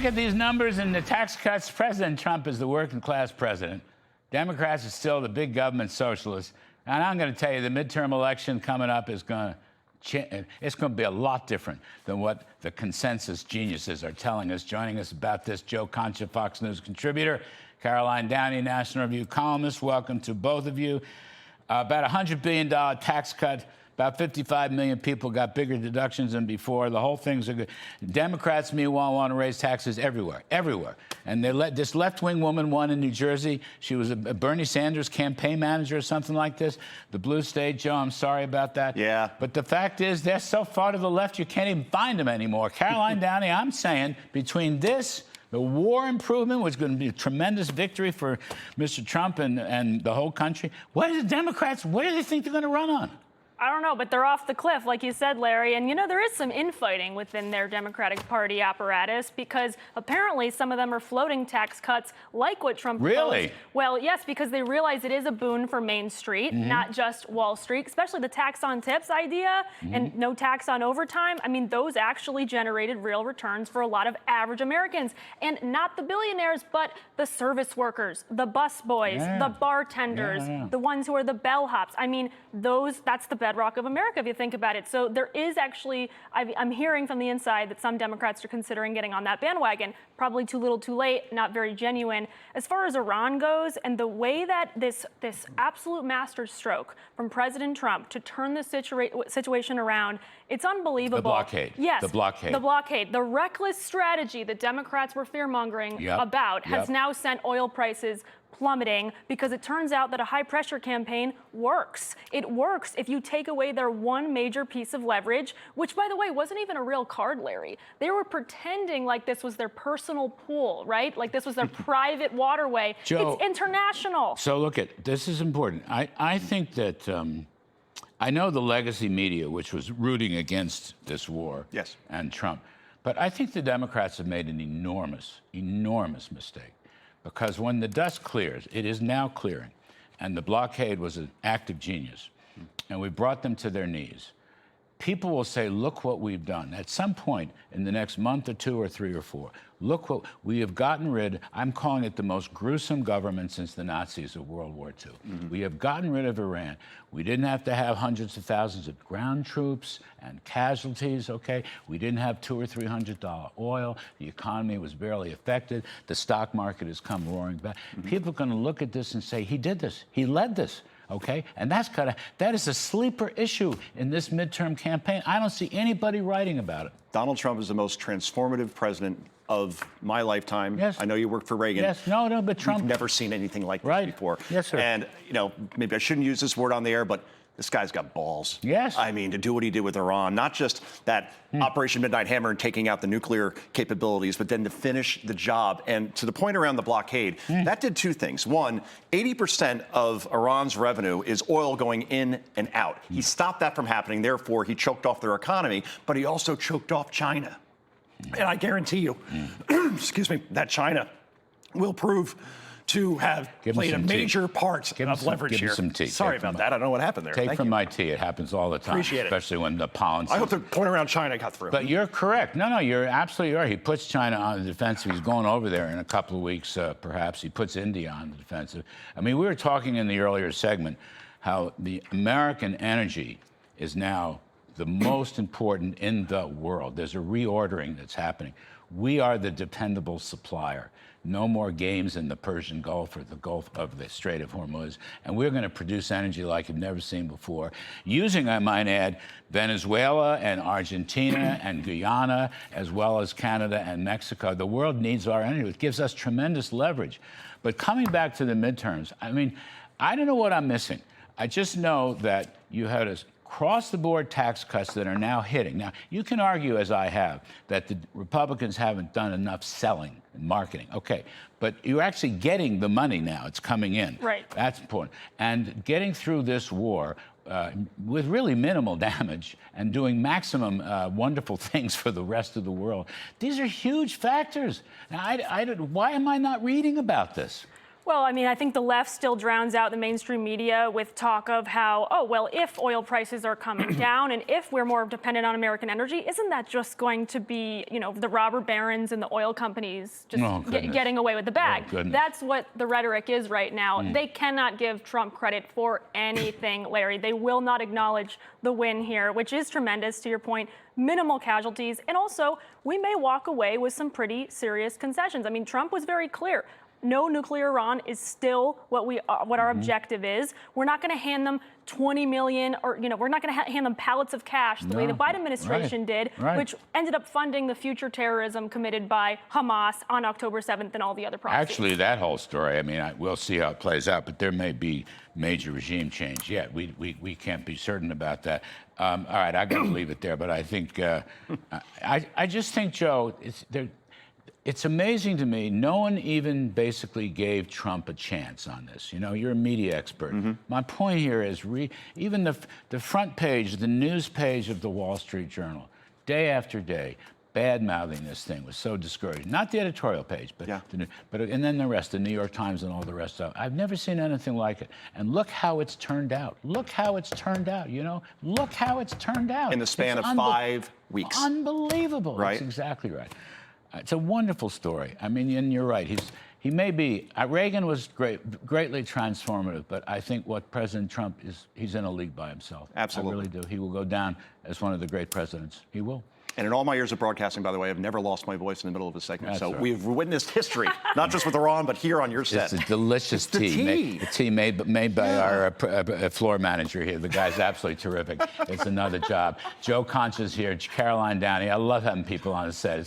look at these numbers and the tax cuts, President Trump is the working class president. Democrats are still the big government socialists. And I'm going to tell you, the midterm election coming up is going to it's going to be a lot different than what the consensus geniuses are telling us. Joining us about this, Concha, Fox News contributor, Caroline Downey, National Review columnist. Welcome to both of you. About $100 billion tax cut. About 55 million people got bigger deductions than before. The whole thing's a good. Democrats, meanwhile, want to raise taxes everywhere, everywhere. And they let this left-wing woman won in New Jersey. She was a Bernie Sanders campaign manager or something like this. The blue state, Joe, I'm sorry about that. Yeah. But the fact is, they're so far to the left, you can't even find them anymore. Caroline Downey, I'm saying, between this, the war improvement was going to be a tremendous victory for Mr. Trump and the whole country. What are the Democrats, where do they think they're going to run on? I don't know, but they're off the cliff, like you said, Larry. And, you know, there is some infighting within their Democratic Party apparatus because apparently some of them are floating tax cuts like what Trump proposed. Really? Well, yes, because they realize it is a boon for Main Street, not just Wall Street, especially the tax on tips idea and no tax on overtime. I mean, those actually generated real returns for a lot of average Americans. And not the billionaires, but the service workers, the bus boys, the bartenders, the ones who are the bellhops. I mean, that's the bedrock of America, if you think about it. So there is actually, I'm hearing from the inside that some Democrats are considering getting on that bandwagon. Probably too little, too late, not very genuine. As far as Iran goes, and the way that this absolute masterstroke from President Trump to turn the situation around, it's unbelievable. The blockade. Yes. The blockade. The blockade. The reckless strategy that Democrats were fear-mongering about has now sent oil prices plummeting because it turns out that a high-pressure campaign works. It works if you take away their one major piece of leverage, which, by the way, wasn't even a real card, Larry. They were pretending like this was their personal pool, right? Like this was their private waterway. Joe, it's international. So look, this is important. I think that I know the legacy media, which was rooting against this war and Trump, but I think the Democrats have made an enormous, enormous mistake. Because when the dust clears, it is now clearing, and the blockade was an act of genius, and we brought them to their knees. People will say, look what we've done. At some point in the next month or two or three or four, look what we have gotten rid, I'm calling it the most gruesome government since the Nazis of World War II. We have gotten rid of Iran. We didn't have to have hundreds of thousands of ground troops and casualties, okay? We didn't have $200 or $300 oil. The economy was barely affected. The stock market has come roaring back. People are going to look at this and say, he did this. He led this. Okay, and that is a sleeper issue in this midterm campaign. I don't see anybody writing about it. Donald Trump is the most transformative president of my lifetime. Yes. I know you worked for Reagan. Yes, no, but Trump. We've never seen anything like this before. Yes, sir. And, you know, maybe I shouldn't use this word on the air, but this guy's got balls. Yes. I mean, to do what he did with Iran, not just that Operation Midnight Hammer and taking out the nuclear capabilities, but then to finish the job. And to the point around the blockade, that did two things. One, 80% of Iran's revenue is oil going in and out. He stopped that from happening. Therefore, he choked off their economy, but he also choked off China. And I guarantee you, excuse me, that China will prove to have played a major part of leverage here. Some tea. Sorry about that. I don't know what happened there. Take from my tea. It happens all the time. Appreciate it. Especially when the pollen. I hope the point around China got through. But you're correct. No, you're absolutely right. He puts China on the defensive. He's going over there in a couple of weeks, perhaps. He puts India on the defensive. I mean, we were talking in the earlier segment how the American energy is now the most important in the world. There's a reordering that's happening. We are the dependable supplier. No more games in the Persian Gulf or the Gulf of the Strait of Hormuz. And we're going to produce energy like you've never seen before, using, I might add, Venezuela and Argentina and Guyana, as well as Canada and Mexico. The world needs our energy. It gives us tremendous leverage. But coming back to the midterms, I mean, I don't know what I'm missing. I just know that you had a across-the-board tax cuts that are now hitting. Now, you can argue, as I have, that the Republicans haven't done enough selling and marketing. Okay, but you're actually getting the money now. It's coming in. Right. That's important. And getting through this war with really minimal damage and doing maximum wonderful things for the rest of the world, these are huge factors. Now, why am I not reading about this? Well, I mean, I think the left still drowns out the mainstream media with talk of how, oh, well, if oil prices are coming down and if we're more dependent on American energy, isn't that just going to be, you know, the robber barons and the oil companies just getting away with the bag? That's what the rhetoric is right now. They cannot give Trump credit for anything, Larry. They will not acknowledge the win here, which is tremendous, to your point. Minimal casualties. And also, we may walk away with some pretty serious concessions. I mean, Trump was very clear. No nuclear Iran is still what our objective is. We're not going to hand them 20 million, or we're not going to hand them pallets of cash the way the Biden administration did, which ended up funding the future terrorism committed by Hamas on October 7th and all the other proxies. Actually, that whole story, I mean, we'll see how it plays out, but there may be major regime change yet. We can't be certain about that. All right, I got to leave it there, but I think I just think, Joe, it's amazing to me, no one even basically gave Trump a chance on this. You know, you're a media expert. My point here is even the front page, the news page of the Wall Street Journal, day after day, bad-mouthing this thing was so discouraging. Not the editorial page, but and then the rest, the New York Times and all the rest of it. I've never seen anything like it. And look how it's turned out. Look how it's turned out, you know? Look how it's turned out. In the span of 5 weeks. Unbelievable. Right. That's exactly right. It's a wonderful story. I mean, and you're right. He may be. Reagan was greatly transformative, but I think what President Trump is, he's in a league by himself. Absolutely. I really do. He will go down as one of the great presidents. He will. And in all my years of broadcasting, by the way, I've never lost my voice in the middle of a segment. That's so right. we've witnessed history, not just with Iran, but here on your set. It's a delicious tea. The tea made by our floor manager here. The guy's absolutely terrific. It's another job. Joe Concha's here. Caroline Downey. I love having people on the set. It's